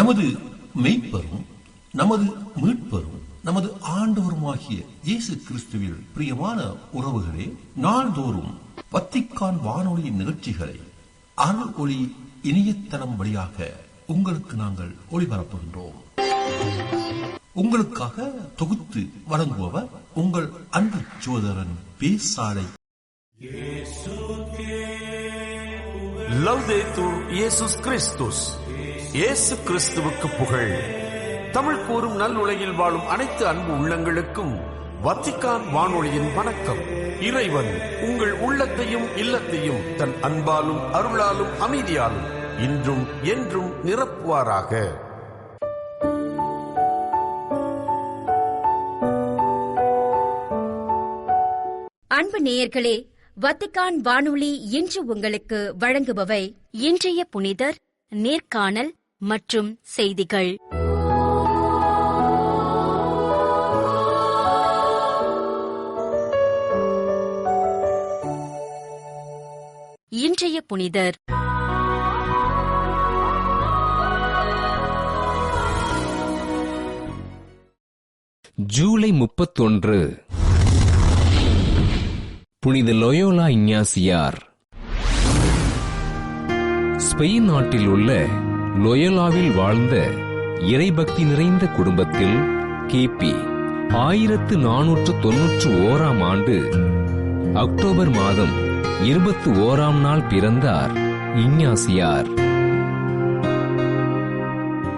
நமது மெய்ப்பரும் நமது மீட்பரும் நமது ஆண்டவருமாகிய இயேசு கிறிஸ்துவில் பிரியமான உறவுகளே, நாள்தோறும் வத்திக்கான் வானொலியின் நிகழ்ச்சிகளை அருள் ஒளி இணையதளம் வழியாக உங்களுக்கு நாங்கள் ஒளிபரப்புகின்றோம். உங்களுக்காக தொகுத்து வழங்குபவர் உங்கள் அன்பு சகோதரன் பேசாலை. லவ்தேத்தூர் இயேசுஸ் கிறிஸ்துஸ். இயேசு கிறிஸ்துவுக்கு புகழ். தமிழ் கூறும் நல் உலகில் வாழும் அனைத்து அன்பு உள்ளங்களுக்கும் வத்திக்கான் வானொலியின் வணக்கம். இறைவன் உங்கள் உள்ளத்தையும் இல்லத்தையும் தன் அன்பாலும் அருளாலும் அமைதியாலும் இன்றும் என்றும் நிரப்புவாராக. அன்பு நேயர்களே, வத்திக்கான் வானொலி இன்று உங்களுக்கு வழங்குபவை இன்றைய புனிதர், நேர்காணல் மற்றும் செய்திகள். இன்றைய புனிதர் ஜூலை 31 புனித லொயோலா இஞ்ஞாசியார். ஸ்பெயின் நாட்டில் உள்ள லொயோலாவில் வாழ்ந்த இறைபக்தி நிறைந்த குடும்பத்தில் கிபி 1491 ஆண்டு அக்டோபர் மாதம் 21 நாள் பிறந்தார் இஞ்ஞாசியார்.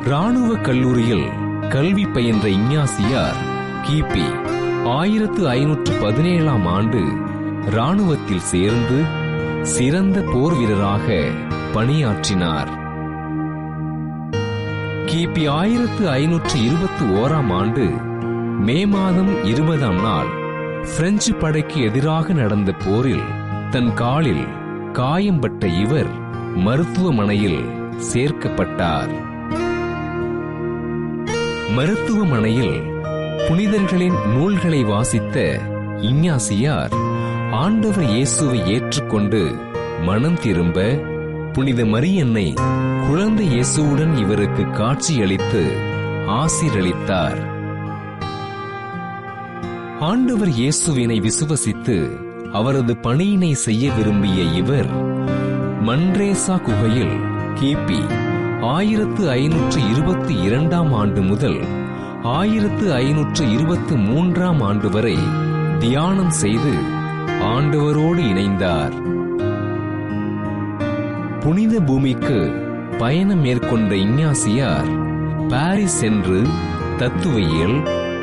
இராணுவ கல்லூரியில் கல்வி பயின்ற இஞ்ஞாசியார் கிபி 1517 ஆண்டு இராணுவத்தில் சேர்ந்து சிறந்த போர் வீரராக பணியாற்றினார். கிபி 1521 ஆண்டு மே மாதம் 20 நாள் பிரெஞ்சு படைக்கு எதிராக நடந்த போரில் தன் காலில் காயம்பட்ட இவர் மருத்துவமனையில் சேர்க்கப்பட்டார். மருத்துவமனையில் புனிதர்களின் நூல்களை வாசித்த இஞ்ஞாசியார் ஆண்டவர் இயேசுவை ஏற்றுக்கொண்டு மனம் திரும்ப புனித மரியன்னை குழந்தை இயேசுவுடன் இவருக்கு காட்சியளித்து ஆசீரளித்தார். ஆண்டவர் இயேசுவினை விசுவசித்து அவரது பணியினை செய்ய விரும்பிய இவர் மன்ரேசா குகையில் கிபி 1522 ஆண்டு முதல் 1523 ஆண்டு வரை தியானம் செய்து ஆண்டவரோடு இணைந்தார். புனித பூமிக்கு பயணம் மேற்கொண்ட இஞ்ஞாசியார் பாரிஸ் சென்று தத்துவியல்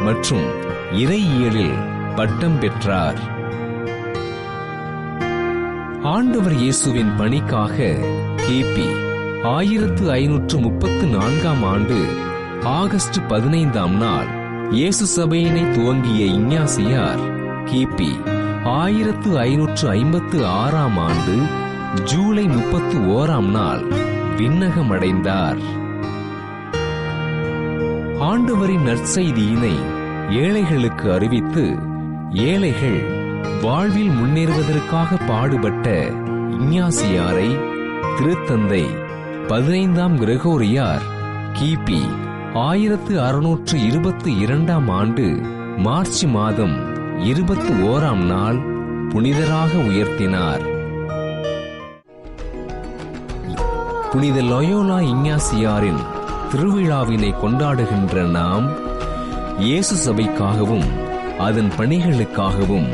மற்றும் இறையியலில் பட்டம் பெற்றார். ஆண்டவர் இயேசுவின் பணிக்காக கிபி 1534 ஆண்டு ஆகஸ்ட் 15 நாள் இயேசு சபையினை துவங்கிய இஞ்ஞாசியார் கிபி 1556 ஆண்டு ஜூலை 31 நாள் விண்ணகமடைந்தார். ஆண்டவரின் நற்செய்தியினை ஏழைகளுக்கு அறிவித்து ஏழைகள் வாழ்வில் முன்னேறுவதற்காக பாடுபட்ட இஞ்ஞாசியாரை திருத்தந்தை 15 கிரகோரியார் கிபி 1622 ஆண்டு மார்ச் மாதம் 21 நாள் புனிதராக உயர்த்தினார். புனித லொயோலா இஞ்ஞாசியாரின் திருவிழாவினை கொண்டாடுகின்ற நாம் இயேசு சபைக்காகவும் அதன் பணிகளுக்காகவும்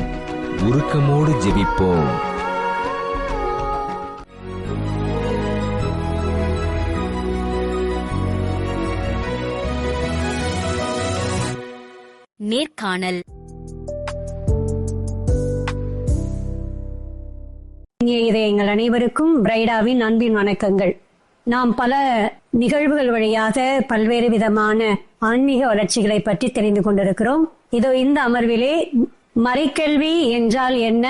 உருக்கமோடு ஜெபிப்போம். நேர்காணல். எங்கள் அனைவருக்கும் பிரைடாவின் அன்பின் வணக்கங்கள். நாம் பல நிகழ்வுகள் வழியாக பல்வேறு விதமான ஆன்மீக வளர்ச்சிகளை பற்றி தெரிந்து கொண்டிருக்கிறோம். இதோ இந்த அமர்விலே மறைக்கல்வி என்றால் என்ன,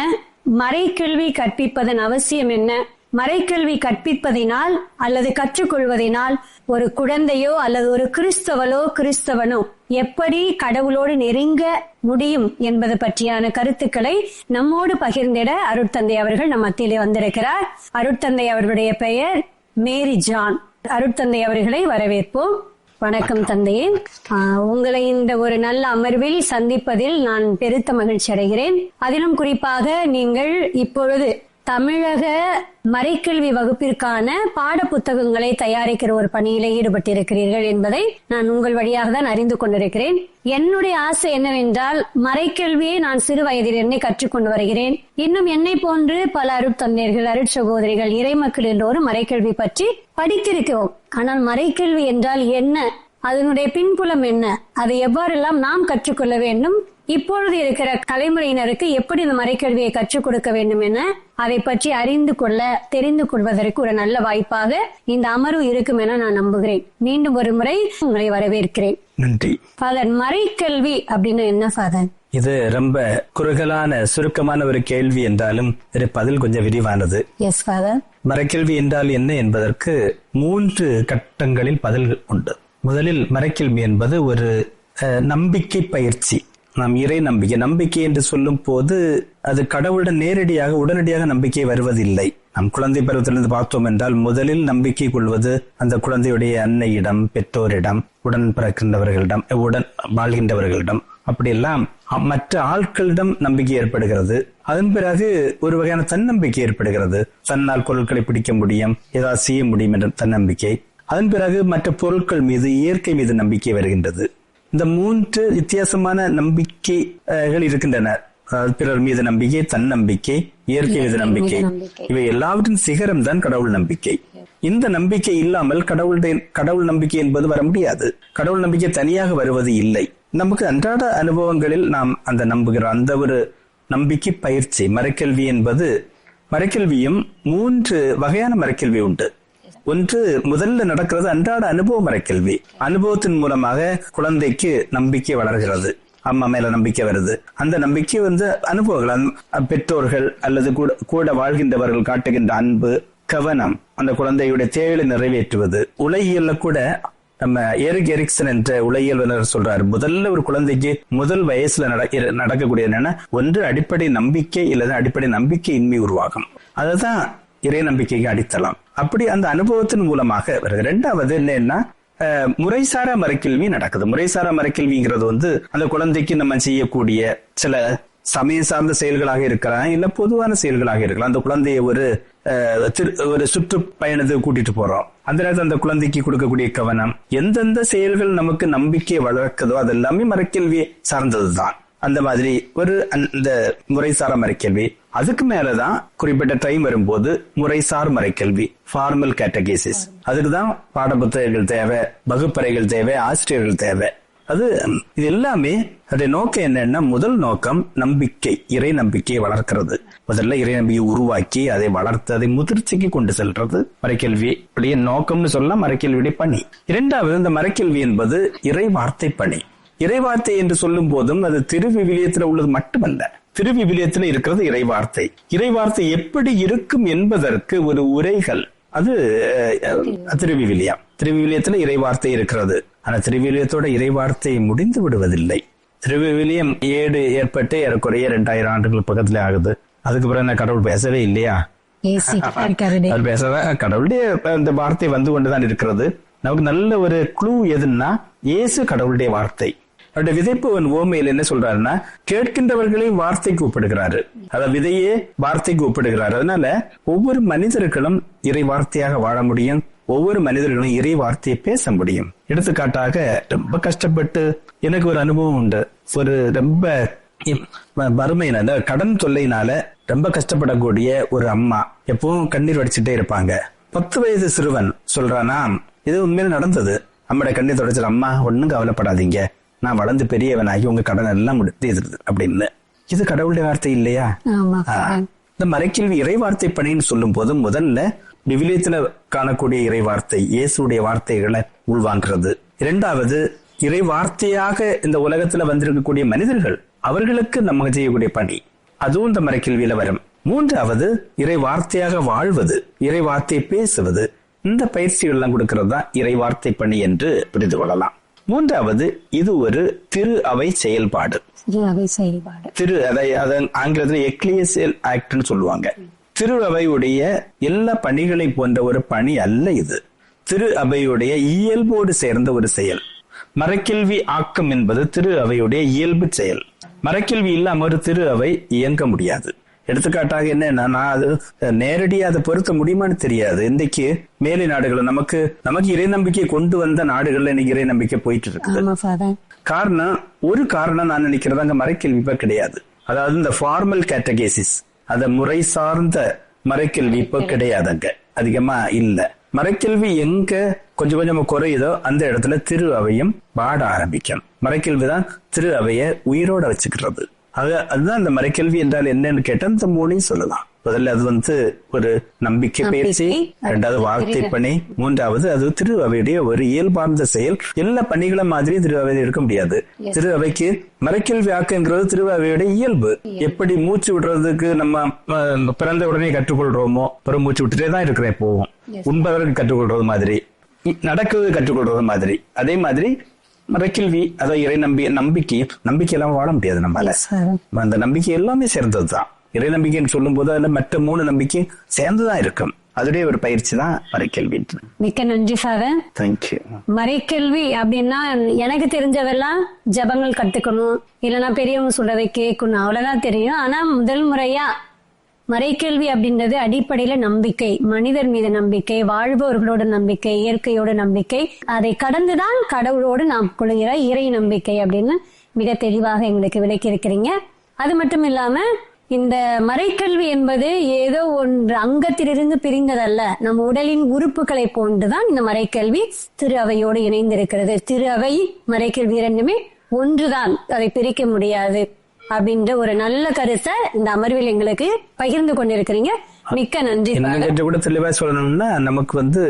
மறைக்கல்வி கற்பிப்பதன் அவசியம் என்ன, மறைக்கல்வி கற்பிப்பதினால் அல்லது கற்றுக்கொள்வதனால் ஒரு குழந்தையோ அல்லது ஒரு கிறிஸ்தவனோ எப்படி கடவுளோடு நெருங்க முடியும் என்பது பற்றியான கருத்துக்களை நம்மோடு பகிர்ந்திட அருட்தந்தை அவர்கள் நம் மத்தியிலே வந்திருக்கிறார். அருட்தந்தை அவர்களுடைய பெயர் மேரி ஜான். அருட்தந்தை அவர்களை வரவேற்போம். வணக்கம் தந்தையே. உங்களை இந்த ஒரு நல்ல அமர்வில் சந்திப்பதில் நான் பெருத்த மகிழ்ச்சி அடைகிறேன். அதிலும் குறிப்பாக நீங்கள் இப்பொழுது தமிழக மறைக்கல்வி வகுப்பிற்கான பாட புத்தகங்களை தயாரிக்கிற ஒரு பணியில ஈடுபட்டிருக்கிறீர்கள் என்பதை நான் உங்கள் வழியாக தான் அறிந்து கொண்டிருக்கிறேன். என்னுடைய ஆசை என்னவென்றால், மறைக்கல்வியை நான் சிறு வயதிலிருந்தே கற்றுக்கொண்டு வருகிறேன். இன்னும் என்னை போன்று பல அருட்தந்தையர்கள், அருட்சகோதரிகள், இறைமக்கள் எல்லோரும் மறைக்கல்வி பற்றி படித்திருக்கிறோம். ஆனால் மறைக்கல்வி என்றால் என்ன, அதனுடைய பின்புலம் என்ன, அதை எவ்வாறெல்லாம் நாம் கற்றுக்கொள்ள வேண்டும், இப்பொழுது இருக்கிற தலைமுறையினருக்கு எப்படி இந்த மறைக்கல்வியை கற்றுக் கொடுக்க வேண்டும் என அதை பற்றி அறிந்து கொள்ள, தெரிந்து கொள்வதற்கு ஒரு நல்ல வாய்ப்பாக இந்த அமர்வு இருக்கும் என நான் நம்புகிறேன். மீண்டும் ஒரு முறை உங்களை வரவேற்கிறேன். நன்றி. ஃபாதர், மறைக்கல்வி அப்படின்னு என்ன ஃபாதர்? இது ரொம்ப குறுகலான சுருக்கமான ஒரு கேள்வி என்றாலும் பதில் கொஞ்சம் விரிவானது. S father. மறைக்கல்வி என்றால் என்ன என்பதற்கு 3 கட்டங்களில் பதில் உண்டு. முதலில் மறைக்கல்வி என்பது ஒரு நம்பிக்கை பயிற்சி. நாம் இறை நம்பிக்கை என்று சொல்லும் போது அது கடவுளுடன் நேரடியாக உடனடியாக நம்பிக்கை வருவதில்லை. நாம் குழந்தை பருவத்திலிருந்து பார்த்தோம் என்றால் முதலில் நம்பிக்கை கொள்வது அந்த குழந்தையுடைய அன்னையிடம், பெற்றோரிடம், உடன் பிறக்கின்றவர்களிடம், உடன் வாழ்கின்றவர்களிடம், அப்படியெல்லாம் மற்ற ஆட்களிடம் நம்பிக்கை ஏற்படுகிறது. அதன் பிறகு ஒரு வகையான தன்னம்பிக்கை ஏற்படுகிறது. தன்னால் பொருட்களை பிடிக்க முடியும், ஏதாவது செய்ய முடியும் என்ற தன்னம்பிக்கை. அதன் பிறகு மற்ற பொருட்கள் மீது, இயற்கை மீது நம்பிக்கை வருகின்றது. இந்த 3 வித்தியாசமான நம்பிக்கைகள் இருக்கின்றன. பிறர் மீது நம்பிக்கை, தன்னம்பிக்கை, இயற்கை மீது நம்பிக்கை. இவை எல்லாவற்றின் சிகரம் தான் கடவுள் நம்பிக்கை. இந்த நம்பிக்கை இல்லாமல் கடவுள் நம்பிக்கை என்பது வர முடியாது. கடவுள் நம்பிக்கை தனியாக வருவது இல்லை. நமக்கு அன்றாட அனுபவங்களில் நாம் அந்த நம்புகிற அந்த ஒரு நம்பிக்கை பயிற்சி. மறைக்கல்வி என்பது, மறைக்கல்வியும் 3 வகையான மறைக்கல்வி உண்டு. ஒன்று, முதல்ல நடக்கிறது அன்றாட அனுபவ மறைக்கல்வி. அனுபவத்தின் மூலமாக குழந்தைக்கு நம்பிக்கை வளர்கிறது, அம்மா மேல நம்பிக்கை வருது. அந்த நம்பிக்கை அனுபவங்கள், பெற்றோர்கள் அல்லது கூட வாழ்கின்றவர்கள் காட்டுகின்ற அன்பு, கவனம், அந்த குழந்தையுடைய தேவையை நிறைவேற்றுவது. உலகியல்ல கூட நம்ம எரிக் எரிக்சன் என்ற உலகியல் சொல்றாரு, முதல்ல ஒரு குழந்தைக்கு முதல் வயசுல நடக்கக்கூடியது என்னன்னா, ஒன்று அடிப்படை நம்பிக்கை இல்லது அடிப்படை நம்பிக்கையின்மை உருவாகும். அதுதான் இறை நம்பிக்கைக்கு அடித்தளம். அப்படி அந்த அனுபவத்தின் மூலமாக வருது. 2வது என்னன்னா, முறைசாரா மறைக்கல்வி நடக்குது. முறைசாரா மறைக்கல்விங்கிறது அந்த குழந்தைக்கு நம்ம செய்யக்கூடிய சில சமயம் சார்ந்த செயல்களாக இருக்கலாம், இல்ல பொதுவான செயல்களாக இருக்கலாம். அந்த குழந்தைய ஒரு சுற்றுப்பயணத்துக்கு கூட்டிட்டு போறோம். அந்த நேரத்தில் அந்த குழந்தைக்கு கொடுக்கக்கூடிய கவனம், எந்தெந்த செயல்கள் நமக்கு நம்பிக்கையை வளர்க்குதோ அது எல்லாமே மறைக்கல்வியை சார்ந்ததுதான். அந்த மாதிரி அந்த முறைசார மறைக்கல்வி. அதுக்கு மேலதான் குறிப்பிட்ட டைம் வரும்போது முறைசார் மறைக்கல்வி, ஃபார்மல் கேட்டகேசிஸ். அதுக்குதான் பாட புத்தகங்கள் தேவை, வகுப்பறைகள் தேவை, ஆசிரியர்கள் தேவை. இது எல்லாமே அதோட நோக்கம் என்னன்னா, முதல் நோக்கம் நம்பிக்கை, இறை நம்பிக்கையை வளர்க்கிறது. முதல்ல இறை நம்பிக்கையை உருவாக்கி அதை வளர்த்து அதை முதிர்ச்சிக்கு கொண்டு செல்றது மறைக்கல்வி நோக்கம்னு சொல்லலாம், மறைக்கல்வியுடைய பணி. 2வது, இந்த மறைக்கல்வி என்பது இறை வார்த்தை பணி. இறைவார்த்தை என்று சொல்லும் போதும் அது திருவிவிலியத்தில் உள்ளது மட்டுமல்ல, திருவிவிலியத்தில் இருக்கிறது இறைவார்த்தை. இறைவார்த்தை எப்படி இருக்கும் என்பதற்கு ஒரு உரைகள், அது திருவிவிலியம். திருவிவிலியத்தில் இறைவார்த்தை இருக்கிறது. ஆனா திருவிவிலியத்தோட இறைவார்த்தை முடிந்து விடுவதில்லை. திருவிவிலியம் ஏற்பட்டு ஏறக்குறைய 2000 ஆண்டுகள் பக்கத்துல ஆகுது. அதுக்கு பிறகு என்ன, கடவுள் பேசவே இல்லையா? கடவுளுடைய அந்த வார்த்தை வந்து கொண்டுதான் இருக்கிறது. நமக்கு நல்ல ஒரு க்ளூ எதுன்னா, இயேசு கடவுளுடைய வார்த்தை. அவருடைய விதைப்பு ஓமையில் என்ன சொல்றாருன்னா, கேட்கின்றவர்களையும் வார்த்தைக்கு ஒப்பிடுகிறாரு. அதாவது விதையே வார்த்தைக்கு ஒப்பிடுகிறாரு. அதனால ஒவ்வொரு மனிதர்களும் இறை வார்த்தையாக வாழ முடியும், ஒவ்வொரு மனிதர்களும் இறை வார்த்தையை பேச முடியும். எடுத்துக்காட்டாக, ரொம்ப கஷ்டப்பட்டு, எனக்கு ஒரு அனுபவம் உண்டு. ஒரு ரொம்ப வறுமையினால, கடன் தொல்லையினால ரொம்ப கஷ்டப்படக்கூடிய ஒரு அம்மா எப்பவும் கண்ணீர் வடிச்சுட்டே இருப்பாங்க. 10 வயது சிறுவன் சொல்றானா, இது உண்மையில நடந்தது, அம்மாட கண்ணீர் தொடச்சிட, அம்மா ஒன்னும் கவலைப்படாதீங்க, நான் வளர்ந்து பெரியவனாகி உங்க கடன் எல்லாம் முடித்து அப்படின்னு. இது கடவுளுடைய வார்த்தை இல்லையா? இந்த மறைக்கல்வி இறை வார்த்தை பணின்னு சொல்லும் போது, முதல்ல விவிலியத்துல காணக்கூடிய இறை வார்த்தை, இயேசுடைய வார்த்தைகளை உள்வாங்கிறது. 2வது, இறை வார்த்தையாக இந்த உலகத்துல வந்திருக்கக்கூடிய மனிதர்கள், அவர்களுக்கு நம்ம செய்யக்கூடிய பணி, அதுவும் இந்த மறைக்கல்வியில வரும். 3வது, இறை வார்த்தையாக வாழ்வது, இறை வார்த்தையை பேசுவது. இந்த பயிற்சிகள் எல்லாம் கொடுக்கிறது தான் இறை வார்த்தை பணி என்று புரிந்து கொள்ளலாம். 3வது, இது ஒரு திரு அவை செயல்பாடு. ஆங்கிலத்தில் எக்லிசியல் ஆக்ட்னு சொல்லுவாங்க. திரு அவையுடைய எல்லா பணிகளை போன்ற ஒரு பணி அல்ல இது. திரு அவையுடைய இயல்போடு சேர்ந்த ஒரு செயல். மறைக்கல்வி ஆக்கம் என்பது திரு அவையுடைய இயல்பு செயல். மறைக்கல்வி இல்லாம ஒரு திரு அவை இயங்க முடியாது. எடுத்துக்காட்டாக என்னன்னா, நான் அது நேரடியா அதை பொருத்த முடியுமான்னு தெரியாது. இன்றைக்கு மேலை நாடுகள் நமக்கு இறை நம்பிக்கை கொண்டு வந்த நாடுகள்ல இன்னைக்கு இறை நம்பிக்கை போயிட்டு இருக்குது. ஒரு காரணம் நான் நினைக்கிறது அங்க மறைக்கல்வி இப்ப கிடையாது. அதாவது இந்த ஃபார்மல் கேட்டகேசிஸ், அந்த முறை சார்ந்த மறைக்கல்வி இப்ப கிடையாது, அங்க அதிகமா இல்ல. மறைக்கல்வி எங்க கொஞ்சம் கொஞ்சமா குறையுதோ அந்த இடத்துல திரு அவையும் பாட ஆரம்பிக்கும். மறைக்கல்விதான் திரு அவைய உயிரோட வச்சுக்கிறது. அதுதான் இந்த மறைக்கல்வி என்றால் என்னன்னு கேட்டா இந்த மூணையும் சொல்லலாம். முதல்ல அது ஒரு நம்பிக்கை பயிற்சி, இரண்டாவது வார்த்தை பணி, மூன்றாவது அது திரு அவையுடைய ஒரு இயல்பார்ந்த செயல். எல்லா பணிகளும் மாதிரி திரு அவையை இருக்க முடியாது. திரு அவைக்கு மறைக்கல்வி ஆக்குங்கிறது திரு அவையுடைய இயல்பு. எப்படி மூச்சு விடுறதுக்கு நம்ம பிறந்த உடனே கற்றுக்கொள்றோமோ, பிறகு மூச்சு விட்டுட்டே தான் இருக்கிறேன் போவோம், உண்பதற்கு கற்றுக்கொள்றது மாதிரி, நடக்குவது கற்றுக்கொள்றது மாதிரி, அதே மாதிரி மறைக்கல்வி அதை இறை நம்பிக்கை எல்லாம் வாழ முடியாது நம்மளால. அந்த நம்பிக்கை எல்லாமே சேர்ந்ததுதான். இறை நம்பிக்கைன்னு சொல்லும் போது அதுல மற்ற 3 நம்பிக்கை சேர்ந்துதான் இருக்கும். அதுடைய ஒரு பயிற்சி தான் மறைக்கல்வி. மிக்க நன்றி ஃபாதர். தேங்க்யூ. மறைக்கல்வி அப்படின்னா எனக்கு தெரிஞ்சவெல்லாம் ஜபங்கள் கத்துக்கணும், இல்லைன்னா பெரியவங்க சொல்றதை கேட்கணும், அவ்வளவுதான் தெரியும். ஆனா முதல் முறையா மறைக்கல்வி அப்படின்றது அடிப்படையில நம்பிக்கை, மனிதர் மீது நம்பிக்கை, வாழ்பவர்களோட நம்பிக்கை, இயற்கையோட நம்பிக்கை, அதை கடந்துதான் கடவுளோடு நாம் கொள்கிற இறை நம்பிக்கை அப்படின்னு மிக தெளிவாக எங்களுக்கு விளக்கி இருக்கிறீங்க. அது மட்டும் இல்லாம இந்த மறைக்கல்வி என்பது ஏதோ ஒன்று அங்கத்திலிருந்து பிரிந்ததல்ல, நம் உடலின் உறுப்புகளை போன்றுதான் இந்த மறைக்கல்வி திரு அவையோடு இணைந்திருக்கிறது. திரு அவை மறைக்கல்வி இரண்டுமே ஒன்றுதான், அதை பிரிக்க முடியாது அப்படின்ற ஒரு நல்ல கருத்தை இந்த அமர்வில் எங்களுக்கு பகிர்ந்து கொண்டிருக்கிறீங்க. மிக்க நன்றி. கூட தெளிவா சொல்லணும்னா, நமக்கு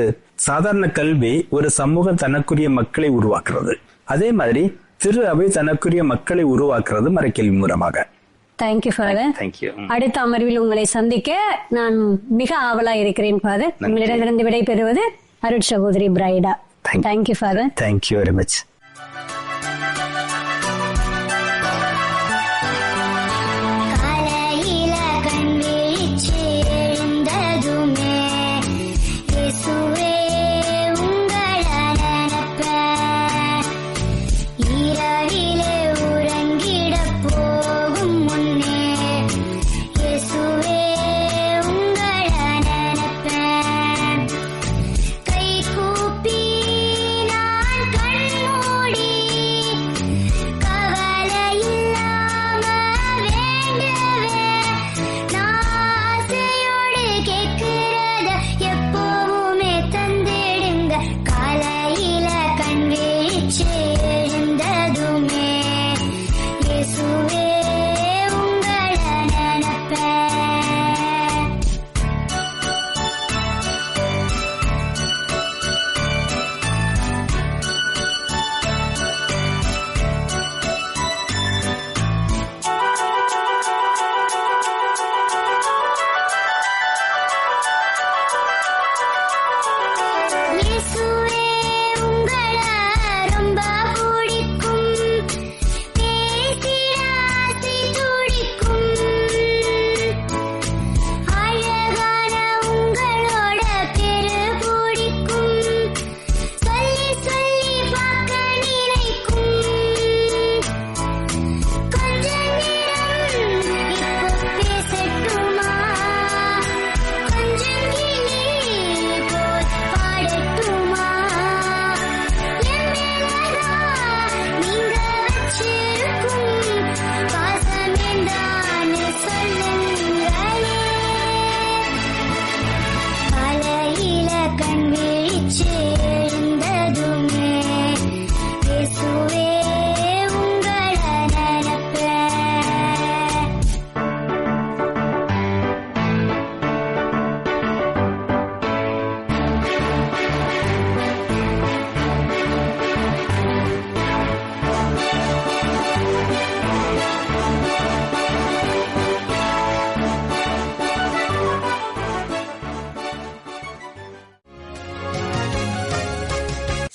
சாதாரண கல்வி ஒரு சமூகம் தனக்குரிய மக்களை உருவாக்குறது, அதே மாதிரி திரு அவை தனக்குரிய மக்களை உருவாக்குறது மறைக்கல்வி மூலமாக. Thank you father. அடுத்த அமர்வில் உங்களை சந்திக்க நான் மிக ஆவலா இருக்கிறேன் ஃபாதர். உங்களிடமிருந்து விடை பெறுவது அருட் சகோதரி பிரைடா. Thank you father. Thank you very much.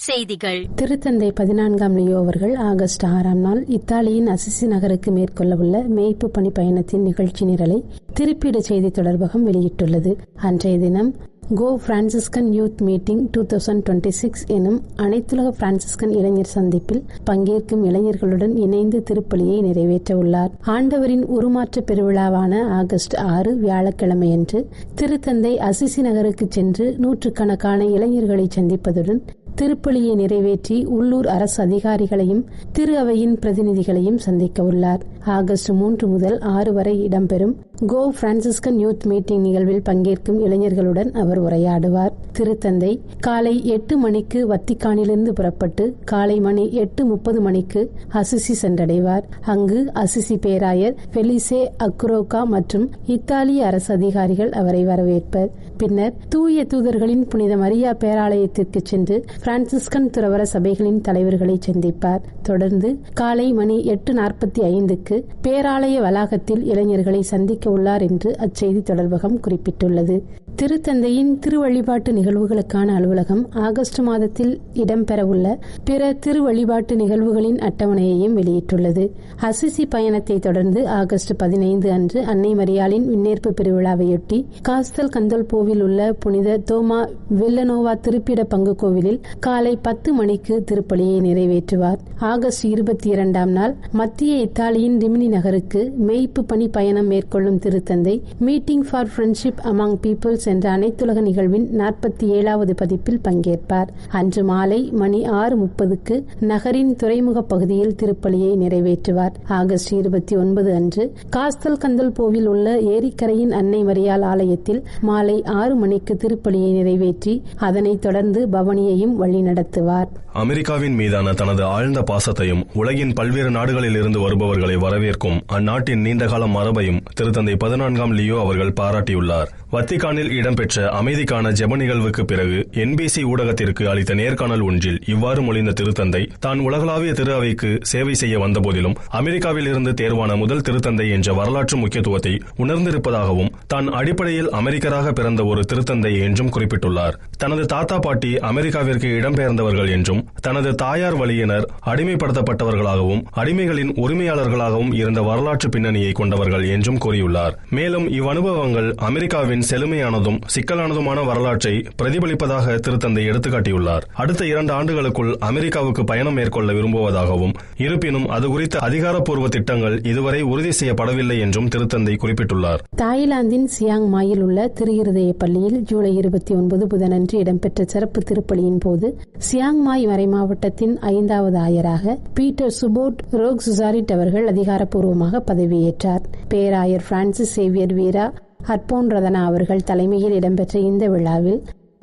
செய்திகள். திருத்தந்தை 14ஆம் லியோ அவர்கள் ஆகஸ்ட் 6ஆம் நாள் இத்தாலியின் அசிசி நகருக்கு மேற்கொள்ளவுள்ள மேய்ப்பு பணி பயணத்தின் நிகழ்ச்சி நிரலை திருப்பிட செய்தி தொடர்பகம் வெளியிட்டுள்ளது. அன்றைய தினம் கோ பிரான்சிஸ்கன் யூத் மீட்டிங் 2026 எனும் அனைத்துலக பிரான்சிஸ்கன் இளைஞர் சந்திப்பில் பங்கேற்கும் இளைஞர்களுடன் இணைந்து திருப்பலியை நிறைவேற்ற உள்ளார். ஆண்டவரின் உருமாற்ற பெருவிழாவான ஆகஸ்ட் 6 வியாழக்கிழமையன்று திருத்தந்தை அசிசி நகருக்கு சென்று நூற்றுக்கணக்கான இளைஞர்களை சந்திப்பதுடன் திருப்பலியை நிறைவேற்றி உள்ளூர் அரசு அதிகாரிகளையும் திரு அவையின் பிரதிநிதிகளையும் சந்திக்க உள்ளார். ஆகஸ்ட் 3 முதல் 6 வரை இடம்பெறும் கோ பிரான்சிஸ்கன் யூத் மீட்டிங் நிகழ்வில் பங்கேற்கும் இளைஞர்களுடன் அவர் உரையாடுவார். திருத்தந்தை காலை 8 மணிக்கு வத்திக்கானிலிருந்து புறப்பட்டு காலை மணி 8:30 மணிக்கு அசிசி சென்றடைவார். அங்கு அசிசி பேராயர் பெலிசே அக்ரோகா மற்றும் இத்தாலிய அரசு அதிகாரிகள் அவரை வரவேற்பர். பின்னர் தூய தூதர்களின் புனித மரியா பேராலயத்திற்கு சென்று பிரான்சிஸ்கன் துறவர சபைகளின் தலைவர்களை சந்திப்பார். தொடர்ந்து காலை மணி 8:45க்கு பேராலய வளாகத்தில் இளைஞர்களை சந்திக்க உள்ளார் என்று அச்செய்தி தொடர்பகம் குறிப்பிட்டுள்ளது. திருத்தந்தையின் திருவழிபாட்டு நிகழ்வுகளுக்கான அலுவலகம் ஆகஸ்ட் மாதத்தில் இடம்பெறவுள்ள பிற திருவழிபாட்டு நிகழ்வுகளின் அட்டவணையையும் வெளியிட்டுள்ளது. அசிசி பயணத்தை தொடர்ந்து ஆகஸ்ட் 15 அன்று அன்னை மரியாளின் விண்ணேற்பு பெருவிழாவையொட்டி காஸ்தல் கந்தல்போவில் உள்ள புனித தோமா வில்லனோவா திருப்பிட பங்கு கோவிலில் காலை 10 மணிக்கு திருப்பலியை நிறைவேற்றுவார். ஆகஸ்ட் 22ஆம் நாள் மத்திய இத்தாலியின் ரிமினி நகருக்கு மேய்ப்பு பணி பயணம் மேற்கொள்ளும் திருத்தந்தை meeting for friendship among peoples என்ற அனைத்துலக நிகழ்வின் 47வது பதிப்பில் பங்கேற்பார். அன்று மாலை மணி 6:30க்கு நகரின் துறைமுக பகுதியில் திருப்பலியை நிறைவேற்றுவார். ஆகஸ்ட் 29 அன்று காஸ்தல் கந்தல்போவில் உள்ள ஏரிக்கரையின் அன்னை மரியாள் ஆலயத்தில் மாலை 6 மணிக்கு திருப்பலியை நிறைவேற்றி அதனைத் தொடர்ந்து பவனியையும் வழிநடத்துவார். அமெரிக்காவின் மீதான தனது ஆழ்ந்த பாசத்தையும் உலகின் பல்வேறு நாடுகளில் இருந்து வருபவர்களை வரவேற்கும் அந்நாட்டின் நீண்டகால மரபையும் திருத்தந்தை 14ஆம் லியோ அவர்கள் பாராட்டியுள்ளார். வத்திக்கானில் இடம்பெற்ற அமைதிக்கான ஜெப நிகழ்வுக்கு பிறகு NBC ஊடகத்திற்கு அளித்த நேர்காணல் ஒன்றில் இவ்வாறு மொழிந்த திருத்தந்தை தான் உலகளாவிய திரு அவைக்கு சேவை செய்ய வந்தபோதிலும் அமெரிக்காவில் இருந்து தேர்வான முதல் திருத்தந்தை என்ற வரலாற்று முக்கியத்துவத்தை உணர்ந்திருப்பதாகவும் தான் அடிப்படையில் அமெரிக்கராக பிறந்த ஒரு திருத்தந்தை என்றும் குறிப்பிட்டுள்ளார். தனது தாத்தா பாட்டி அமெரிக்காவிற்கு இடம்பெயர்ந்தவர்கள் என்றும் தனது தாயார் வழியினர் அடிமைப்படுத்தப்பட்டவர்களாகவும் அடிமைகளின் உரிமையாளர்களாகவும் இருந்த வரலாற்று பின்னணியை கொண்டவர்கள் என்றும் கூறியுள்ளார். மேலும் இவ்வனுபவங்கள் அமெரிக்காவின் செழுமையானதும் சிக்கலானதுமான வரலாற்றை பிரதிபலிப்பதாக திருத்தந்தை எடுத்துக்காட்டியுள்ளார். அடுத்த 2 ஆண்டுகளுக்குள் அமெரிக்காவுக்கு பயணம் மேற்கொள்ள விரும்புவதாகவும் இருப்பினும் அது குறித்த அதிகாரப்பூர்வ திட்டங்கள் இதுவரை உறுதி செய்யப்படவில்லை என்றும் திருத்தந்தை குறிப்பிட்டுள்ளார். தாய்லாந்தின் சியாங் மாயில் உள்ள திரு இருதய பள்ளியில் ஜூலை 29 புதனன்று இடம்பெற்ற சிறப்பு திருப்பலியின் போது சியாங் மாய் மறை மாவட்டத்தின் 5வது ஆயராக பீட்டர் சுபோட் ரோக் சுசாரிட் அவர்கள் அதிகாரப்பூர்வமாக பதவியேற்றார். பேராயர் பிரான்சிஸ் சேவியர் வீரா அர்போன் ரதனா அவர்கள் தலைமையில் இடம்பெற்ற இந்த விழாவில்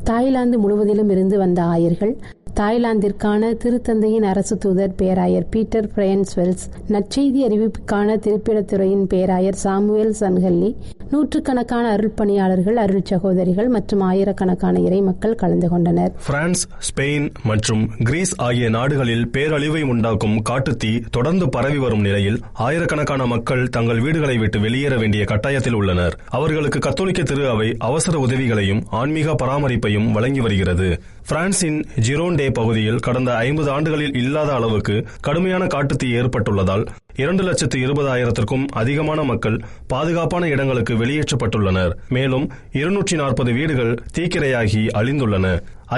தாய்லாந்து முழுவதிலும் இருந்து வந்த ஆயர்கள், தாய்லாந்திற்கான திருத்தந்தையின் அரசு தூதர் பேராயர் பீட்டர் பிரையன்ஸ்வெல்ஸ், நற்செய்தி அறிவிப்புக்கான திருப்பிடத்துறையின் பேராயர் சாமுவேல் சன்ஹல்லி, நூற்றுக்கணக்கான அருள் பணியாளர்கள், அருள் சகோதரிகள் மற்றும் ஆயிரக்கணக்கான இறை மக்கள் கலந்து கொண்டனர். பிரான்ஸ், ஸ்பெயின் மற்றும் கிரீஸ் ஆகிய நாடுகளில் பேரழிவை உண்டாக்கும் காட்டுத்தீ தொடர்ந்து பரவி வரும் நிலையில் ஆயிரக்கணக்கான மக்கள் தங்கள் வீடுகளை விட்டு வெளியேற வேண்டிய கட்டாயத்தில் உள்ளனர். அவர்களுக்கு கத்தோலிக்க திரு அவை அவசர உதவிகளையும் ஆன்மீக பராமரிப்பையும் வழங்கி வருகிறது. பிரான்சின் ஜிரோண்டே பகுதியில் கடந்த 50 ஆண்டுகளில் இல்லாத அளவுக்கு கடுமையான காட்டுத்தீ ஏற்பட்டுள்ளதால் 2,20,000க்கும் அதிகமான மக்கள் பாதுகாப்பான இடங்களுக்கு வெளியேற்றப்பட்டுள்ளனர். மேலும் 240 வீடுகள் தீக்கிரையாகி அழிந்துள்ளன.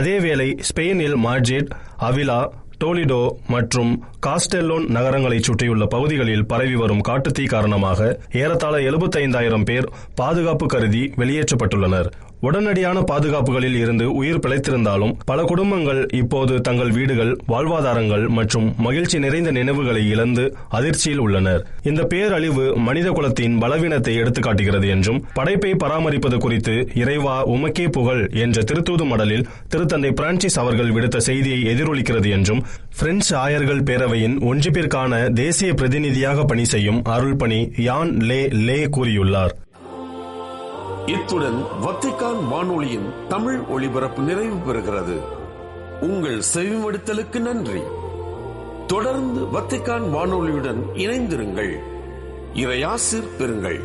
அதேவேளை ஸ்பெயினில் மாட்ரிட், அவிலா, டோலிடோ மற்றும் காஸ்டெல்லோன் நகரங்களைச் சுற்றியுள்ள பகுதிகளில் பரவி வரும் காட்டுத்தீ காரணமாக ஏறத்தாழ 75,000 பேர் பாதுகாப்பு கருதி வெளியேற்றப்பட்டுள்ளனர். உடனடியான பாதுகாப்புகளில் இருந்து உயிர் பிழைத்திருந்தாலும் பல குடும்பங்கள் இப்போது தங்கள் வீடுகள், வாழ்வாதாரங்கள் மற்றும் மகிழ்ச்சி நிறைந்த நினைவுகளை இழந்து அதிர்ச்சியில் உள்ளனர். இந்த பேரழிவு மனித குலத்தின் பலவீனத்தை எடுத்துக்காட்டுகிறது என்றும் படைப்பை பராமரிப்பது குறித்து இறைவா உமக்கே புகழ் என்ற திருத்தூது மடலில் திருத்தந்தை பிரான்சிஸ் அவர்கள் விடுத்த செய்தியை எதிரொலிக்கிறது என்றும் பிரெஞ்சு ஆயர்கள் பேரவையின் ஒன்றிப்பிற்கான தேசிய பிரதிநிதியாக பணி செய்யும் அருள்பணி யான் லே கூறியுள்ளார். இத்துடன் வத்திக்கான் வானொலியின் தமிழ் ஒளிபரப்பு நிறைவு பெறுகிறது. உங்கள் செவிமடுத்தலுக்கு நன்றி. தொடர்ந்து வத்திக்கான் வானொலியுடன் இணைந்திருங்கள். இறையாசிர் பெறுங்கள்.